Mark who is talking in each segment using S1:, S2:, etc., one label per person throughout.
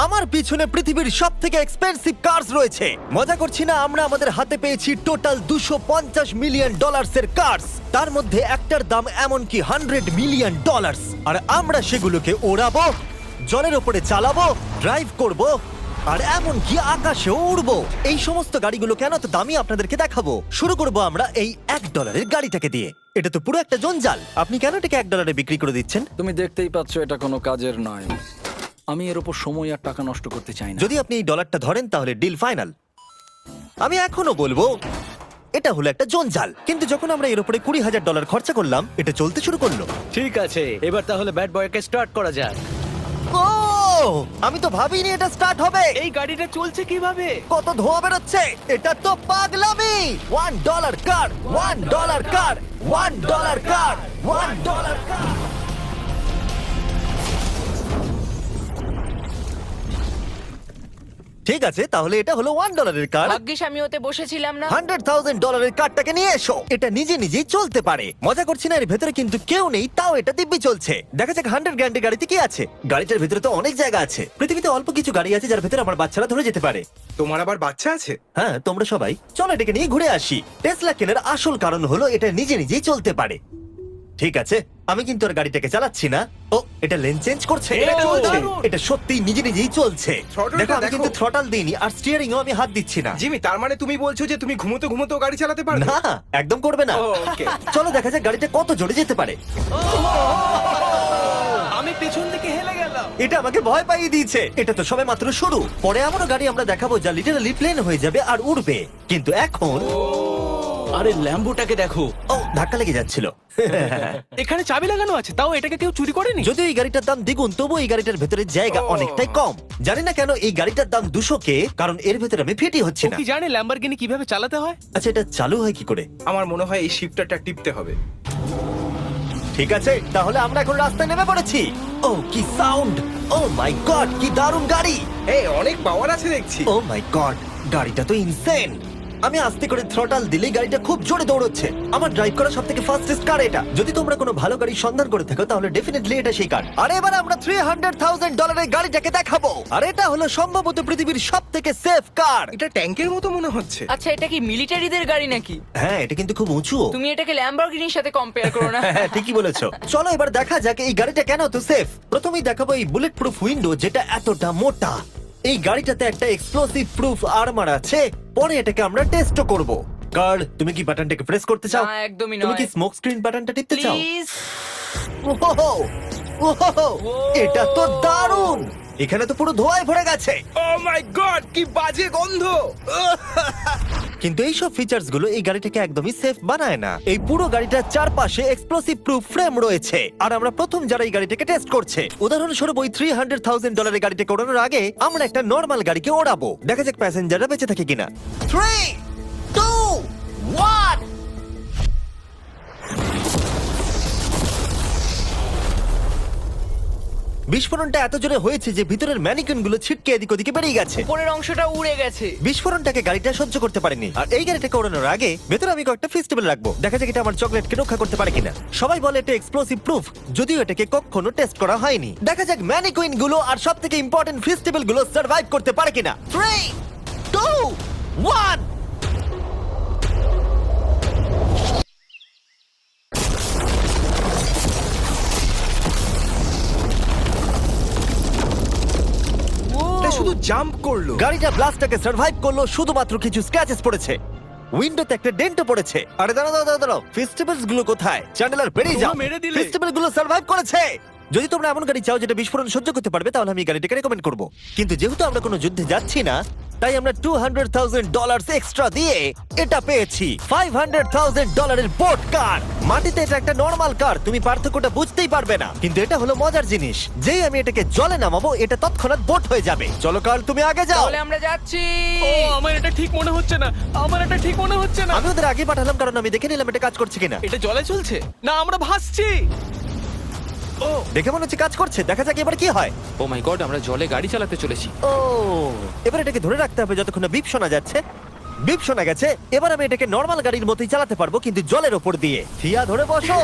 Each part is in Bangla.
S1: আমার পিছনে পৃথিবীর সব থেকে এক্সপেন্সিভ কার্স রয়েছে। মজা করছি না, আমরা আমাদের হাতে পেয়েছি টোটাল $250 মিলিয়ন এর কার্স। তার মধ্যে একটার দাম এমনকি $100 মিলিয়ন। আর আমরা সেগুলোকে ওড়াবো, জলের ওপরে চালাবো, ড্রাইভ করব, আর এমনকি আকাশেও উড়বো। এই সমস্ত গাড়িগুলো কেন তো দামি আপনাদেরকে দেখাবো। শুরু করব আমরা এই $1 গাড়িটাকে দিয়ে। এটা তো পুরো একটা জঞ্জাল। আপনি কেন এটাকে $1 বিক্রি করে দিচ্ছেন?
S2: তুমি দেখতেই পাচ্ছ এটা কোনো কাজের নয়। আমি এর উপর সময় আর টাকা নষ্ট করতে চাই না।
S1: যদি আপনি এই ডলারটা ধরেন তাহলে ডিল ফাইনাল। আমি এখনো বলবো এটা হলো একটা জঞ্জাল, কিন্তু যখন আমরা এর উপরে $20,000 খরচা করলাম, এটা চলতে শুরু করলো।
S3: ঠিক আছে, এবার তাহলে ব্যাড বয়কে স্টার্ট করা যাক।
S1: ও, আমি তো ভাবিনি এটা স্টার্ট হবে।
S3: এই গাড়িটা চলছে কিভাবে?
S1: কত ধোঁয়া বেরোচ্ছে, এটা তো পাগলামি। $1 কার, $1 কার, $1 কার, $1 কার। ঠিক আছে, তাহলে এটা হলো $1 কার।
S4: ভাগ্যিস আমি ওতে বসেছিলাম না।
S1: $100,000 কারটাকে নিয়ে এসো। এটা নিজে নিজেই চলতে পারে। মজা করছি না, এর ভেতরে কিন্তু কেউ নেই, তাও এটা দিব্যি চলছে। দেখা যাক 100 গ্র্যান্ডের গাড়িতে কি আছে। গাড়িটার ভেতরে তো অনেক জায়গা আছে। পৃথিবীতে অল্প কিছু গাড়ি আছে যার ভেতরে আমার বাচ্চারা ধরে যেতে পারে।
S5: তোমার আবার বাচ্চা আছে?
S1: হ্যাঁ, তোমরা সবাই চলো এটাকে নিয়ে ঘুরে আসি। টেসলা কেনার আসল কারণ হলো এটা নিজে নিজেই চলতে পারে। ঠিক আছে, আমি কিন্তু আর গাড়িটাকে চালাচ্ছি না। ও, এটা লেন চেঞ্জ করছে।
S3: এটা চলছে।
S1: এটা সত্যি নিজে নিজেই চলছে।
S5: Throttle-টা
S1: দেখো, আমি
S5: দেখো।
S1: কিন্তু থ্রটাল দিইনি, আর স্টিয়ারিংও আমি হাত দিচ্ছি না।
S5: জিমি, তার মানে তুমি বলছো যে তুমি ঘুমোতে ঘুমোতেও গাড়ি চালাতে পারবে?
S1: না, একদম করবে না।
S5: ও, okay.
S1: চলো দেখা যাক গাড়িটা কত জোরে যেতে পারে।
S3: আমি পেছন দিকে হেলে গেলাম।
S1: এটা আমাকে ভয় পাইয়ে দিয়েছে। এটা তো সবে মাত্র শুরু। পরে এমনও গাড়ি আমরা দেখাবো যা লিটারালি প্লেন হয়ে যাবে আর উড়বে। কিন্তু এখন
S3: আরে ল্যাম্বোটাকে দেখো,
S1: ও, ধাক্কা লেগে যাচ্ছিল।
S3: এখানে চাবি লাগানো আছে, তাও এটাকে কেউ চুরি করেনি।
S1: যদিও এই গাড়িটার দাম দ্বিগুণ, তবু এই গাড়িটার ভেতরে জায়গা অনেকটাই কম। জানি না কেন এই গাড়িটার দাম 200K, কারণ এর ভেতরে আমি ফিটই হচ্ছে
S3: ও
S1: না।
S3: কি জানে ল্যাম্বরগিনি কিভাবে চালাতে হয়?
S1: আচ্ছা, এটা চালু হয় কি করে?
S5: আমার মনে হয় এই শিফটারটা টিপতে হবে।
S1: ঠিক আছে, তাহলে আমরা এখন রাস্তায় নেমে পড়েছি। ও, কি সাউন্ড! ও মাই গড, কি দারুণ গাড়ি!
S5: এই অনেক পাওয়ার আছে দেখছি।
S1: ও মাই গড, গাড়িটা তো ইনসেন। আমি আস্তে করে থ্রটাল দিলেই গাড়িটা খুব জোরে দৌড়চ্ছে। আমার ড্রাইভ করা সবথেকে ফাস্টেস্ট কার এটা। যদি তোমরা কোনো ভালো গাড়ির সন্ধান করে থাকো তাহলে ডেফিনেটলি এটা সেই কার। আর এবার আমরা $300,000 গাড়িটাকে দেখাবো। আর এটা হলো সম্ভবত পৃথিবীর সবথেকে সেফ কার।
S5: এটা ট্যাঙ্কের মতো মনে হচ্ছে।
S4: আচ্ছা, এটা কি মিলিটারিদের গাড়ি নাকি?
S1: হ্যাঁ, এটা কিন্তু খুব উঁচু।
S4: তুমি এটাকে ল্যাম্বরগিনির সাথে কম্পেয়ার করো না।
S1: হ্যাঁ, ঠিকই বলেছো। চলো এবার দেখা যাক এই গাড়িটা কেন তো সেফ। প্রথমেই দেখাবো এই বুলেট প্রুফ উইন্ডো, যেটা এতটা মোটা। এই গাড়িটাতে একটা এক্সপ্লোসিভ প্রুফ আর্মার আছে। পরে এটাকে আমরা টেস্টও করব। কার, তুমি কি বাটনটাকে প্রেস করতে চাও?
S4: না, একদমই
S1: তুমি
S4: নয়।
S1: কি স্মোক স্ক্রিন বাটনটা টিপতে চাও?
S4: প্লিজ।
S1: ওহো, ওহো, এটা তো দারুণ। এখানে তো পুরো ধোঁয়ায় ভরে গেছে।
S5: ও মাই গড, কি বাজে গন্ধ!
S1: কিন্তু এইসব ফিচার্স গুলো এই গাড়িটাকে একদমই সেফ বানায় না। এই পুরো গাড়িটার চারপাশে এক্সপ্লোসিভ প্রুফ ফ্রেম রয়েছে, আর আমরা প্রথম যারা এই গাড়িটাকে টেস্ট করছে। উদাহরণস্বরূপ ওই $300,000 গাড়িটাকে ওড়ানোর আগে আমরা একটা নর্মাল গাড়িকে ওড়াবো। দেখা যাক প্যাসেঞ্জাররা বেঁচে থাকে কিনা। 3, 2, 1। বিস্ফোরণটা এত জোরে হয়েছে যে ভিতরের ম্যানিকুইন গুলো ছিটকে এদিক ওদিকে বেরিয়ে গেছে।
S4: উপরের অংশটা উড়ে গেছে।
S1: বিস্ফোরণটাকে গাড়িটা সহ্য করতে পারেনি। আর এই গাড়িটাকে ওড়ানোর আগে ভেতরে আমি কয়েকটা ফেস্টিভ্যাল রাখবো। দেখা যাক এটা আমার চকলেটকে রক্ষা করতে পারে কিনা। সবাই বলে এটা এক্সপ্লোসিভ প্রুফ, যদিও এটাকে কখনো টেস্ট করা হয়নি। দেখা যাক ম্যানিকুইন গুলো আর সবথেকে ইম্পর্টেন্ট ফেস্টিভ্যাল গুলো সার্ভাইভ করতে পারে কিনা। 3, 2, 1।
S5: এটা শুধু জাম্প করলো।
S1: গাড়িটা ব্লাস্টটাকে সার্ভাইভ করলো, শুধুমাত্র কিছু স্ক্র্যাচেস পড়েছে। উইন্ডোতে একটা ডেন্টও পড়েছে। আরে দাঁড়াও দাঁড়াও দাঁড়াও, ফেস্টিভ্যালস গুলো কোথায়? চ্যান্ডেলার বেরিয়ে যাও।
S3: তোমরা মেরে দিলে।
S1: ফেস্টিভ্যাল গুলো সার্ভাইভ করেছে। যদি তোমরা এমন গাড়ি চাও যেটা বিস্ফোরণ সহ্য করতে পারবে, তাহলে আমি এই গাড়িটাকে রেকমেন্ড করব। কিন্তু যেহেতু আমরা কোনো যুদ্ধে যাচ্ছি না, তাই আমরা $200,000 এক্সট্রা দিয়ে এটা পেয়েছি। $500,000 এর বোট কার। মাটিতে এটা একটা নর্মাল কার, তুমি পার্থক্যটা বুঝতেই পারবে না। কিন্তু এটা হলো মজার জিনিস, যেই আমি এটাকে জলে নামাবো এটা তৎক্ষণাৎ বোট হয়ে যাবে। চলো কার, তুমি আগে যাও।
S4: তাহলে আমরা যাচ্ছি।
S3: ও, আমার এটা ঠিক মনে হচ্ছে না, আমার এটা ঠিক মনে হচ্ছে না।
S1: আমি ওদের আগে পাঠালাম কারণ আমি দেখে নিলাম এটা কাজ করছে কিনা।
S3: এটা জলে চলছে না, আমরা ভাসছি। ও,
S1: দেখে মনে হচ্ছে কাজ করছে। দেখা যাক এবার কি হয়।
S6: ও মাই গড, আমরা জলে গাড়ি চালাতে চলেছি।
S1: ও, এবার এটাকে ধরে রাখতে হবে যতক্ষণ না বিপ শোনা যাচ্ছে। বিপ শোনা গেছে। এবার আমি এটাকে নর্মাল গাড়ির মতোই চালাতে পারবো, কিন্তু জলের ওপর দিয়ে। থিয়া, ধরে বসো।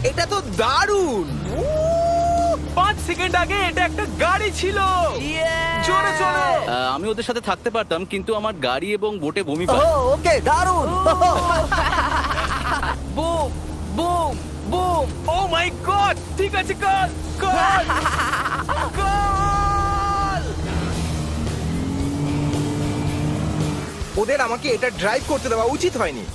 S5: এটা তো দারুণ।
S3: 5 সেকেন্ড আগে এটা একটা গাড়ি ছিল। জোরে চলো।
S7: আমি ওদের সাথে থাকতে পারতাম কিন্তু আমার গাড়ি এবং বোটে বমি
S1: ও
S7: পায়।
S1: ওকে দারুণ
S4: বুম বুম বুম।
S3: ও মাই গড, ঠিক আছে, কর কর কর।
S5: ওদের আমাকে এটা ড্রাইভ করতে দেওয়া উচিত হয়নি।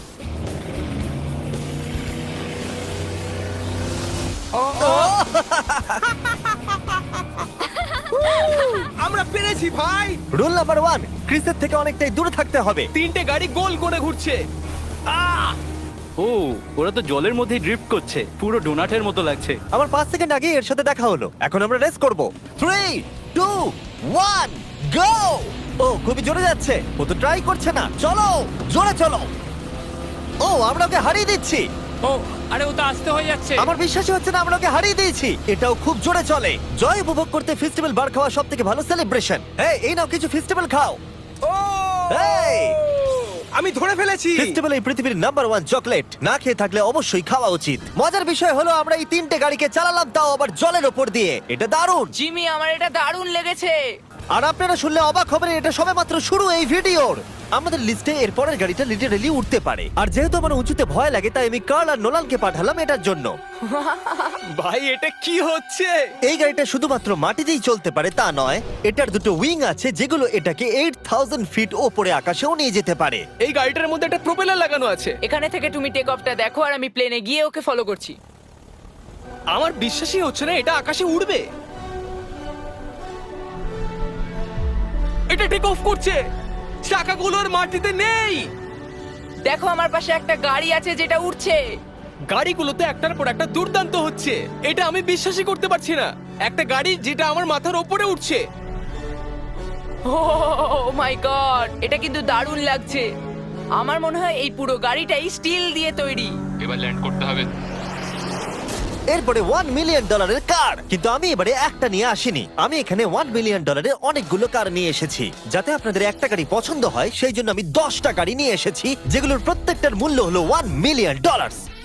S5: আমরা পেরেছি ভাই।
S1: রুল নাম্বার 1, ক্রিসের থেকে অনেকটাই দূরে থাকতে হবে।
S3: 3টে গাড়ি গোল করে ঘুরছে। আহ!
S7: ও ওরা তো জলের মধ্যেই ড্রিফট করছে, পুরো ডোনাটের মতো লাগছে।
S1: আমার 5 সেকেন্ড আগে এর সাথে দেখা হলো। এখন আমরা রেস করব। 3 2 1 গো! ও খুবই জোরে যাচ্ছে। ও তো ট্রাই করছে না। চলো জোরে চলো। ও আমরা ওকে হারিয়ে দিচ্ছি।
S6: ও আরে ও তো আসতে হয়ে যাচ্ছে।
S1: আমার বিশ্বাসই হচ্ছে না আমরা ওকে হারিয়ে দিয়েছি। এটাও খুব জোরে চলে। জয় উপভোগ করতে ফেস্টিভ্যাল বার খাওয়া সব থেকে ভালো সেলিব্রেশন। এই নাও কিছু ফেস্টিভ্যাল খাও।
S5: ও
S1: এই!
S5: আমি ধরে ফেলেছি।
S1: ফেস্টিভ্যাল এই পৃথিবীর নাম্বার 1 চকলেট। না খেয়ে থাকলে অবশ্যই খাওয়া উচিত। মজার বিষয় হলো আমরা এই 3টে গাড়িকে চালালাম, তাও আবার জলের ওপর দিয়ে। এটা দারুণ।
S4: জিমি, আমার এটা দারুণ লেগেছে।
S1: আর আপনারা শুনলে অবাক হবেন, এটা সবেমাত্র শুরু এই ভিডিওর। আমাদের লিস্টে এর পরের গাড়িটা লিটারালি উঠতে পারে। আর যেহেতু আমার উঁচুতে ভয় লাগে, তাই আমি কার্ল আর নোলানকে পাঠালাম এটার জন্য।
S3: ভাই এটা কি হচ্ছে?
S1: এই গাড়িটা শুধুমাত্র মাটিতেই চলতে পারে তা নয়, এটার দুটো উইং আছে যেগুলো এটাকে 8000 ফিট ওপরে আকাশেও নিয়ে যেতে পারে।
S3: এই গাড়িটার মধ্যে একটা প্রপেলার লাগানো আছে।
S4: এখানে থেকে তুমি টেক অফটা দেখো আর আমি প্লেনে গিয়ে ওকে ফলো করছি।
S3: আমার বিশ্বাসই হচ্ছে না এটা আকাশে উড়বে। এটা টেক অফ করছে, চাকাগুলোর মাটিতে নেই।
S4: দেখো আমার পাশে একটা গাড়ি আছে যেটা উঠছে।
S3: গাড়িগুলোতে একটার পর একটা দুর্দান্ত হচ্ছে। এটা আমি বিশ্বাসই করতে পারছি না, একটা গাড়ি যেটা আমার মাথার ওপরে উঠছে।
S4: ও মাই গড, এটা কিন্তু দারুণ লাগছে। আমার মনে হয় এই পুরো গাড়িটাই স্টিল দিয়ে তৈরি।
S6: এবার ল্যান্ড করতে হবে।
S1: এরপরে $1 মিলিয়ন কার। কিন্তু আমি এবারে একটা নিয়ে আসিনি। আমি এখানে $1 মিলিয়ন অনেকগুলো কার নিয়ে এসেছি। যাতে আপনাদের একটা গাড়ি পছন্দ হয় সেই জন্য আমি 10টা গাড়ি নিয়ে এসেছি, যেগুলোর প্রত্যেকটার মূল্য হলো $1 মিলিয়ন।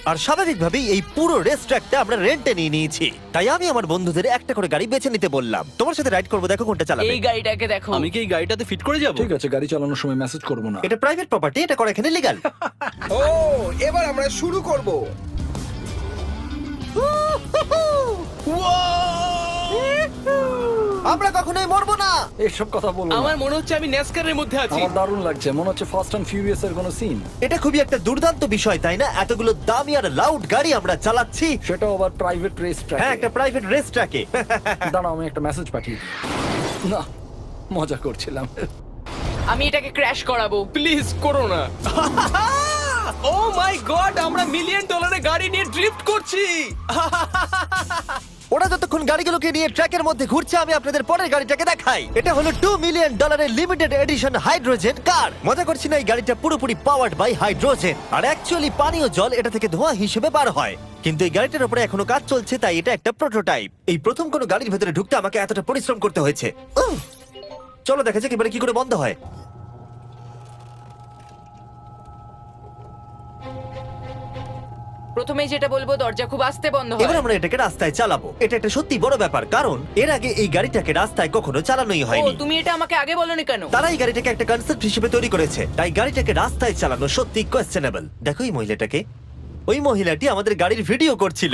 S1: আর স্বাভাবিকভাবেই এই পুরো রেস ট্র্যাকটা আমরা রেন্টে নিয়ে নিয়েছি। তাই আমি আমার বন্ধুদের একটা করে গাড়ি বেছে নিতে বললাম। তোমার সাথে রাইড করবো, দেখো কোনটা চালাবে।
S4: এই গাড়িটাকে দেখো।
S7: আমি কি এই গাড়িটাতে ফিট করে যাব?
S2: ঠিক আছে, গাড়ি চালানোর সময় মেসেজ করবো না।
S1: এটা প্রাইভেট প্রপার্টি, এটা করা এখানে লিগ্যাল।
S5: ও এবার আমরা শুরু করব।
S1: আমরা কখনোই মরবো না।
S2: এসব কথা বলো না।
S3: আমার মনে হচ্ছে আমি ন্যাসকারের মধ্যে আছি।
S2: আমার দারুণ লাগছে, মনে হচ্ছে ফাস্ট অ্যান্ড ফিউরিয়াস এর কোনো সিন।
S1: এটা খুবই একটা দুর্দান্ত বিষয়, তাই না? এতগুলো দামি আর লাউড গাড়ি আমরা চালাচ্ছি।
S2: সেটাও আবার প্রাইভেট রেস ট্র্যাক।
S1: হ্যাঁ, একটা প্রাইভেট রেস ট্র্যাকে।
S2: দাঁড়াও, আমি একটা মেসেজ পাঠিয়ে দিই। না, মজা করছিলাম।
S4: আমি এটাকে ক্র্যাশ করাবো।
S3: প্লিজ করো না। ও মাই গড, আমরা $1 মিলিয়ন গাড়ি নিয়ে ড্রিফট করছি।
S1: ওরা যতক্ষণ গাড়িগুলোকে নিয়ে ট্র্যাকের মধ্যে ঘুরছে, আমি আপনাদের পরের গাড়িটাকে দেখাই। এটা হলো $2 million limited edition hydrogen car. মজা করছি না, এই গাড়িটা পুরোপুরি পাওয়ার্ড বাই হাইড্রোজেন। আর অ্যাকচুয়ালি পানীয় জল এটা থেকে ধোঁয়া হিসেবে বার হয়। কিন্তু এই গাড়িটার উপরে এখনো কাজ চলছে, তাই এটা একটা প্রোটোটাইপ। এই প্রথম কোনো গাড়ির ভেতরে ঢুকতে আমাকে এতটা পরিশ্রম করতে হয়েছে। চলো দেখা যাক এবারে কি করে বন্ধ হয়।
S4: প্রথমেই যেটা বলবো, দরজা খুব আস্তে বন্ধ
S1: এবার
S4: হয়।
S1: আমরা এটাকে রাস্তায় চালাবো। এটা একটা সত্যি বড় ব্যাপার, কারণ এর আগে এই গাড়িটাকে রাস্তায় কখনো চালানোই
S4: ও,
S1: হয়নি।
S4: তুমি এটা আমাকে আগে বলনি কেন?
S1: তারা এই গাড়িটাকে একটা কনসেপ্ট হিসেবে তৈরি করেছে, তাই গাড়িটাকে রাস্তায় চালানো সত্যি কোয়েশ্চেনেবল। দেখো এই মহিলাটাকে, ওই মহিলাটি আমাদের গাড়ির ভিডিও করছিল।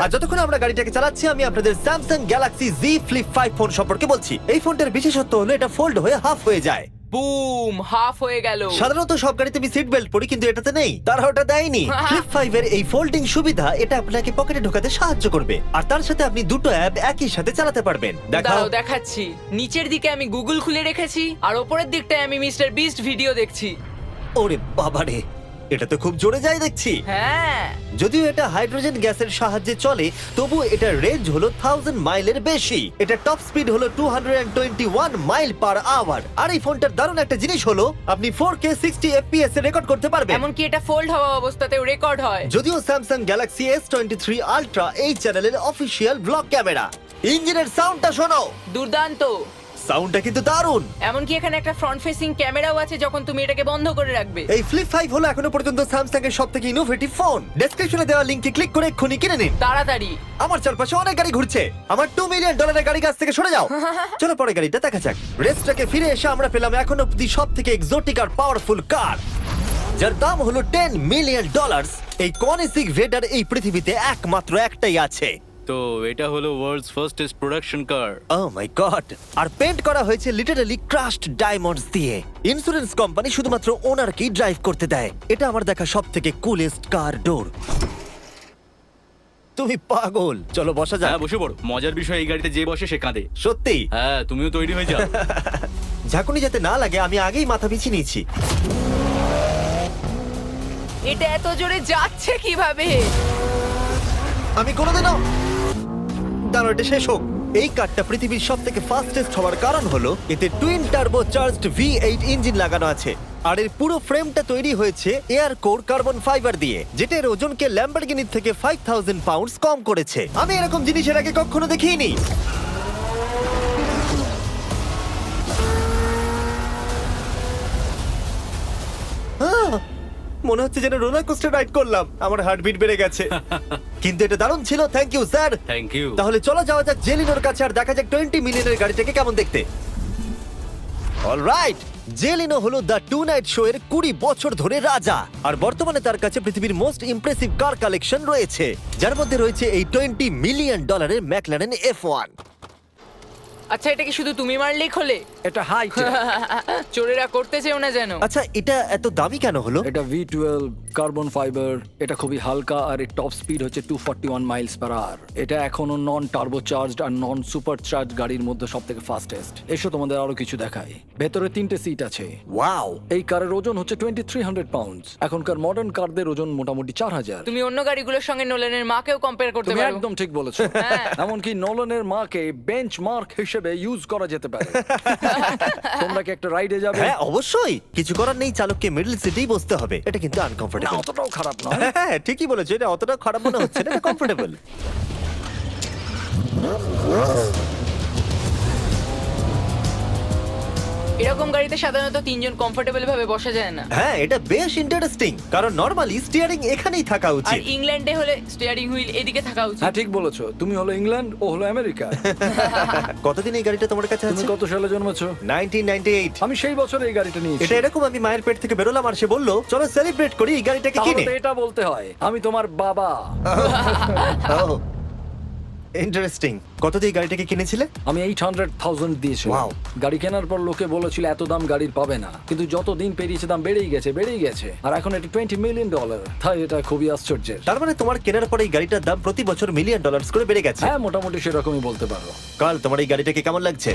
S1: আর যতক্ষণ আমরা গাড়িটাকে চালাচ্ছি, আমি আপনাদের Samsung Galaxy Z Flip 5 phone সম্পর্কে বলছি। এই ফোনটার বিশেষত্ব হলো এটা ফোল্ড হয়ে হাফ হয়ে যায়।
S4: বুম, হাফ হয়ে গেল।
S1: সাধারণত সব গাড়িতে আমি সিট বেল্ট পরি, কিন্তু এটাতে নেই। তারা ওটা দেয়নি। ফ্লিপ 5 এর এই ফোল্ডিং সুবিধা, এটা আপনাকে পকেটে ঢোকাতে সাহায্য করবে। আর তার সাথে আপনি দুটো অ্যাপ একই সাথে চালাতে পারবেন। দেখাও।
S4: দাঁড়াও দেখাচ্ছি। নিচের দিকে আমি গুগল খুলে রেখেছি, আর ওপরের দিকটায় আমি মিস্টার বিস্ট ভিডিও দেখছি।
S1: ওরে বাবারে, এটা তো খুব জোরে যায় দেখছি।
S4: হ্যাঁ,
S1: যদিও এটা হাইড্রোজেন গ্যাসের সাহায্যে চলে, তবু এটার রেঞ্জ হলো 1000 মাইলের বেশি। এটা টপ স্পিড হলো 221 মাইল পার আওয়ার। আর এই ফোনটার দারুণ একটা জিনিস হলো, আপনি 4K 60 FPS এ রেকর্ড করতে পারবেন।
S4: এমনকি এটা ফোল্ড হওয়া অবস্থাতেও রেকর্ড হয়।
S1: যদিও স্যামসাং গ্যালাক্সি S23 আলট্রা এই চ্যানেলের অফিসিয়াল ব্লগ ক্যামেরা। ইঞ্জিনের সাউন্ডটা শোনো।
S4: দুর্দান্ত।
S1: সাউন্ডটা কিন্তু দারুণ।
S4: এমনকি এখানে একটা ফ্রন্ট ফেসিং ক্যামেরাও আছে যখন তুমি এটাকে বন্ধ করে রাখবে।
S1: এই ফ্লিপ 5 হলো এখনো পর্যন্ত স্যামসাং এর সবথেকে ইনোভেটিভ ফোন। ডেসক্রিপশনে দেওয়া লিংকে ক্লিক করে এক্ষুনি কিনে নিন।
S4: তাড়াতাড়ি।
S1: আমার চারপাশে অনেক গাড়ি ঘুরছে। আমার $2 মিলিয়ন গাড়ি কাছ থেকে সরে যাও। চলো পরে গাড়িটা দেখা যাক। রেসটাকে ফিরে এসে আমরা পেলাম এখন অব্দি সব থেকে এক্সোটিক আর পাওয়ারফুল কার, যার দাম হলো $10 মিলিয়ন। এই কনিসিক ভেডার এই পৃথিবীতে একমাত্র একটাই আছে।
S7: তো এটা হলো ওয়ার্ল্ডস ফার্স্টেস্ট প্রোডাকশন কার।
S1: ও মাই গড! আর পেন্ট করা হয়েছে লিটারালি ক্রাশড ডায়মন্ডস দিয়ে। ইন্স্যুরেন্স কোম্পানি শুধুমাত্র ওনারকেই ড্রাইভ করতে দেয়। এটা আমার দেখা সবথেকে কুলেস্ট কার ডোর। তুমি পাগল। চলো বসা যাক।
S7: হ্যাঁ বসে পড়ো। মজার বিষয় এই গাড়িতে যে বসে সে কাঁদে।
S1: সত্যি
S7: হ্যাঁ তুমিও তৈরি হয়ে যাও।
S1: ঝাঁকুনি যাতে না লাগে আমি আগেই মাথা পিছিয়ে নিয়েছি।
S4: এটা এত জোরে যাচ্ছে কিভাবে?
S1: আমি কোনোদিনও দাঁড়ো, এটা শেষ হোক। এই কারটা পৃথিবীর সব থেকে ফাস্টেস্ট হওয়ার কারণ হলো এতে twin turbo charged V8 engine লাগানো আছে। আর এর পুরো ফ্রেমটা তৈরি হয়েছে এয়ার কোর কার্বন ফাইবার দিয়ে, যেটা এর ওজনকে ল্যাম্বরগিনির থেকে 5000 পাউন্ডস কম করেছে। আমি এরকম জিনিসের আগে কখনো দেখিনি। মনে হচ্ছে যেন রোলার কোস্টার রাইড করলাম। আমার হার্টবিট বেড়ে গেছে। কিন্তু এটা দারুণ ছিল। Thank you sir.
S7: Thank you.
S1: তাহলে চলো যাওয়া যাক জেলিনোর কাছে আর দেখা যাক 20 মিলিয়নের গাড়িটাকে কেমন দেখতে। অলরাইট, জেলিনো হলো দ্য টু নাইট শো এর 20 বছর ধরে রাজা। আর বর্তমানে তার কাছে পৃথিবীর মোস্ট ইমপ্রেসিভ কার কালেকশন রয়েছে, যার মধ্যে রয়েছে এই $20 মিলিয়ন ম্যাকলারেন F1।
S4: আচ্ছা, এটা কি শুধু তুমি মারলেই খোলে?
S2: এটা হাই।
S4: চোরেরা করতে চেও না যেন।
S1: আচ্ছা, এটা এত দামি কেন হলো?
S2: এটা V12 কার্বন ফাইবার। এটা খুবই হালকা আর এর টপ স্পিড হচ্ছে 241 মাইলস পার আওয়ার। এটা এখনো নন টার্বো চার্জড আর নন সুপার চার্জ গাড়ির মধ্যে সবথেকে ফাস্টেস্ট। এসো তোমাদের আরো কিছু দেখাই। ভেতরে 3টে সিট আছে।
S1: ওয়াও!
S2: এই কারের ওজন হচ্ছে 2300 পাউন্ডস। এখনকার মডার্ন কারদের ওজন মোটামুটি 4000।
S4: তুমি অন্য গাড়িগুলোর সঙ্গে নোলানের মাকেও কম্পেয়ার করতে
S2: তুমি
S4: পারো।
S2: একদম ঠিক বলেছো।
S4: হ্যাঁ।
S2: এমনকি নোলানের মাকে বেঞ্চমার্ক হিসেবে ইউজ করা যেতে পারে। তোমরা কি একটা রাইডে যাবে?
S1: হ্যাঁ অবশ্যই। কিছু করার নেই, চালককে মিডল সিটেই বসতে হবে। এটা কিন্তু
S2: না,
S1: আনকমফোর্টেবল।
S2: অতটাও খারাপ নয়।
S1: হ্যাঁ ঠিকই বলেছো, এটা অতটা খারাপ মনে হচ্ছে না, এটা কমফোর্টেবল।
S4: এরকম গাড়িতে সাধারণত 3 জন কমফোর্টেবল ভাবে বসা যায় না।
S1: হ্যাঁ এটা বেশ ইন্টারেস্টিং, কারণ নরমালি স্টিয়ারিং এখানেই থাকা
S4: আর
S1: উচিত।
S4: ইংল্যান্ডে হলে স্টিয়ারিং হুইল এদিকে থাকা উচিত।
S2: হ্যাঁ ঠিক বলেছো। তুমি হলো ইংল্যান্ড, ও হলো আমেরিকা।
S1: কতদিন এই গাড়িটা তোমার কাছে
S2: তুমি
S1: আছে?
S2: কত সালে জন্মেছো?
S1: 1998।
S2: আমি সেই বছর এই গাড়িটা নিয়েছি।
S1: এটা এরকম আমি মায়ের পেট থেকে বেরোলাম আর সে বললো চলো সেলিব্রেট করি এই গাড়িটাকে
S2: তাহলে
S1: কিনে।
S2: তো এটা বলতে হয় আমি তোমার বাবা।
S1: ইন্টারেস্টিং। কত দিয়ে এই গাড়িটাকে কিনেছিলে?
S2: আমি 800,000 দিয়েছিলাম।
S1: Wow.
S2: গাড়ি কেনার পর লোকে বলেছিল এত দাম গাড়ির পাবে না, কিন্তু যত দিন পেরিয়েছে দাম বেড়েই গেছে। আর এখন এটা $20 মিলিয়ন। তাই এটা খুবই আশ্চর্যের।
S1: তার মানে তোমার কেনার পরে এই গাড়িটার দাম প্রতি বছর $1 মিলিয়ন করে বেড়ে গেছে।
S2: হ্যাঁ মোটামুটি সেরকমই বলতে পারো।
S1: কাল তোমার এই গাড়িটাকে কেমন লাগছে?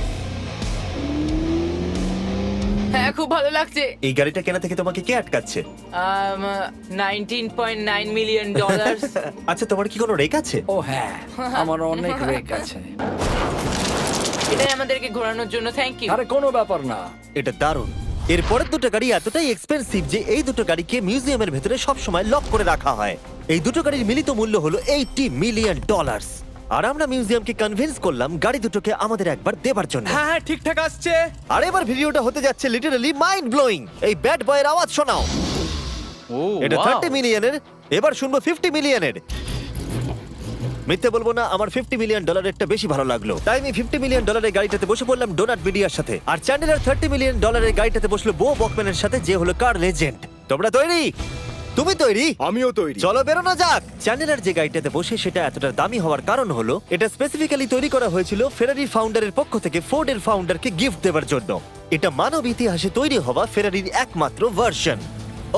S4: হ্যাঁ খুব ভালো লাগছে।
S1: এই গাড়িটা কেনা থেকে তোমাকে কে আটকাচ্ছে?
S4: $19.9 মিলিয়ন।
S1: আচ্ছা তোমার কি কোনো রেক আছে?
S2: ও হ্যাঁ, আমার অনেক রেক আছে।
S4: এটাই আমাদেরকে ঘোরানোর জন্য থ্যাংক ইউ।
S2: আরে কোনো ব্যাপার না।
S1: এটা দারুণ। এরপরের দুটো গাড়ি এতটাই এক্সপেন্সিভ যে এই দুটো গাড়িকে মিউজিয়ামের ভেতরে সব সময় লক করে রাখা হয়। এই দুটো গাড়ির মিলিত মূল্য হলো $80 মিলিয়ন। আর আমরা মিউজিয়ামকে কনভিন্স করলাম গাড়ি দুটোকে আমাদের একবার দেবার জন্য।
S3: হ্যাঁ হ্যাঁ ঠিকঠাক আসছে।
S1: আর এবার ভিডিওটা হতে যাচ্ছে লিটারালি মাইন্ড ব্লোয়িং। এই ব্যাড বয়ের আওয়াজ শোনাও।
S7: ও
S1: এটা
S7: wow!
S1: 30 মিলিয়নের, এবার শুনবো 50 মিলিয়নের। মিথ্যে বলবো না, আমার $50 মিলিয়ন বেশি ভালো লাগলো, তাই আমি $50 মিলিয়ন গাড়িটাতে বসে পড়লাম ডোনাট মিডিয়ার সাথে। আর চ্যান্ডেলার $30 মিলিয়ন গাড়িটাতে বসলো বো বকম্যানের সাথে, যে হলো কার লেজেন্ড। তোমরা তৈরি? তুমি তৈরি?
S5: আমিও তৈরি।
S1: চলো বেরোনো যাক। চ্যান্ডেলার যে গাড়িটাতে বসে সেটা এতটা দামি হওয়ার কারণ হলো এটা স্পেসিফিক্যালি তৈরি করা হয়েছিল ফেরারি ফাউন্ডারের পক্ষ থেকে ফোর্ডের ফাউন্ডারকে গিফট দেওয়ার জন্য। এটা মানব ইতিহাসে তৈরি হওয়া ফেরারির একমাত্র ভার্সন।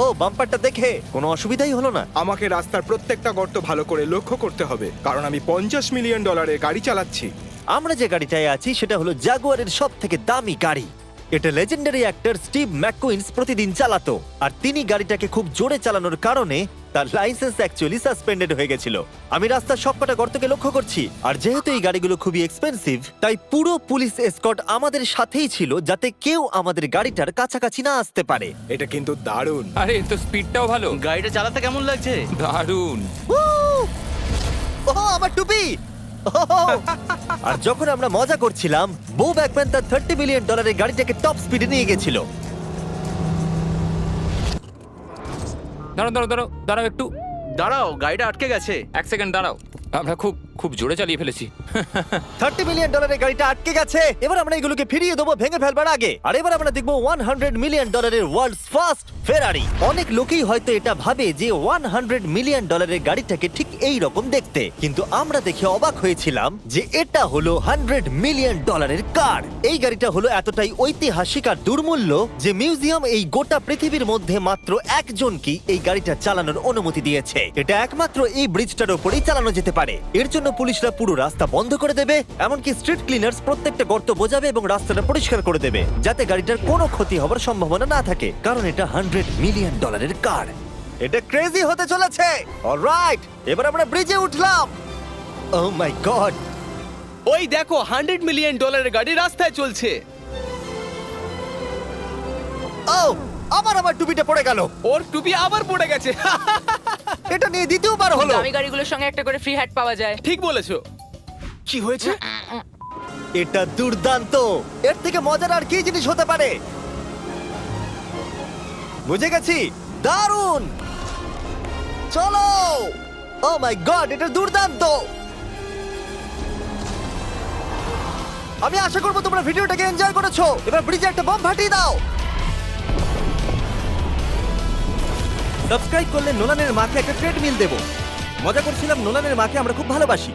S1: ও বাম্পারটা দেখে কোনো অসুবিধাই হলো না।
S5: আমাকে রাস্তার প্রত্যেকটা গর্ত ভালো করে লক্ষ্য করতে হবে, কারণ আমি $50 মিলিয়ন গাড়ি চালাচ্ছি।
S1: আমরা যে গাড়িটায় আছি সেটা হলো জাগুয়ারের সব থেকে দামি গাড়ি। এটা লেজেন্ডারি অ্যাক্টর স্টিভ ম্যাককুইন্স প্রতিদিন চালাতো, আর তিনি গাড়িটাকে খুব জোরে চালানোর কারণে তার লাইসেন্স অ্যাকচুয়ালি সাসপেন্ডেড হয়ে গেছিল। আমি রাস্তার সবকটা গর্তকে লক্ষ্য করছি, আর যেহেতু এই গাড়িগুলো খুবই এক্সপেন্সিভ তাই পুরো পুলিশ এসকর্ট আমাদের সাথেই ছিল, যাতে কেউ আমাদের গাড়িটার কাছাকাছি না আসতে পারে।
S5: এটা কিন্তু দারুণ।
S6: আরে এর তো স্পিডটাও ভালো।
S7: গাড়িটা চালাতে কেমন লাগছে?
S6: দারুণ।
S1: ও আমার টুপি! আর যখন আমরা মজা করছিলাম, বো ব্যাকম্যান তার $30 মিলিয়ন গাড়িটাকে টপ স্পিডে নিয়ে গেছিল।
S6: দাঁড়াও দাঁড়াও দাঁড়াও দাঁড়াও একটু,
S7: দাঁড়াও, গাড়িটা আটকে গেছে।
S6: এক সেকেন্ড দাঁড়াও। আমরা খুব খুব জোরে চালিয়ে ফেলেছি।
S1: $30 মিলিয়ন গাড়িটা আটকে গেছে। এবার আমরা এগুলোকে ফিরিয়ে দেবো ভেঙে ফেলবার আগে। আর এবার আমরা দেখবো $100 মিলিয়ন ওয়ার্ল্ডস ফার্স্ট ফেরারি। অনেক লোকেই হয়তো এটা ভাবে যে $100 মিলিয়ন গাড়িটাকে ঠিক এই রকম দেখতে, কিন্তু আমরা দেখে অবাক হয়েছিলাম যে এটা হলো $100 মিলিয়ন কার। এই গাড়িটা হলো এতটাই ঐতিহাসিক আর দুর্মূল্য যে মিউজিয়াম এই গোটা পৃথিবীর মধ্যে মাত্র একজনকেই এই গাড়িটা চালানোর অনুমতি দিয়েছে। এটা একমাত্র এই ব্রিজটার উপরেই চালানো যেতে পারে। এর জন্য পুলিশরা পুরো রাস্তা বন্ধ করে দেবে, এমনকি স্ট্রিট ক্লিনার্স প্রত্যেকটা গর্ত বোঝাবে এবং রাস্তাটা পরিষ্কার করে দেবে, যাতে গাড়িটার কোনো ক্ষতি হবার সম্ভাবনা না থাকে, কারণ এটা $100 মিলিয়ন কার। এটা ক্রেজি হতে চলেছে। অলরাইট, এবার আমরা ব্রিজে উঠলাম। ও মাই গড,
S3: ওই দেখো $100 মিলিয়ন গাড়ি রাস্তায় চলছে।
S1: ও আমার টুপিটা পড়ে গেল।
S3: ওর টুপি আবার পড়ে গেছে।
S1: এটা নিয়ে দ্বিতীয়বার হলো।
S4: দামি গাড়িগুলোর সঙ্গে একটা করে ফ্রি হ্যাট পাওয়া যায়।
S3: ঠিক বলেছো।
S5: কি হয়েছে?
S1: এটা দুর্দান্ত। এর থেকে মজার আর কি জিনিস হতে পারে? বুঝে গেছি, দারুণ। চলো। ও মাই গড, এটা দুর্দান্ত। আমি আশা করবো তোমরা ভিডিওটাকে এনজয় করেছো। এবার ব্রিজে একটা বম ফাটিয়ে দাও। সাবস্ক্রাইব করলে নোলানের মাকে একটা ট্রেডমিল দেবো। মজা করছিলাম, নোলানের মাকে আমরা খুব ভালোবাসি।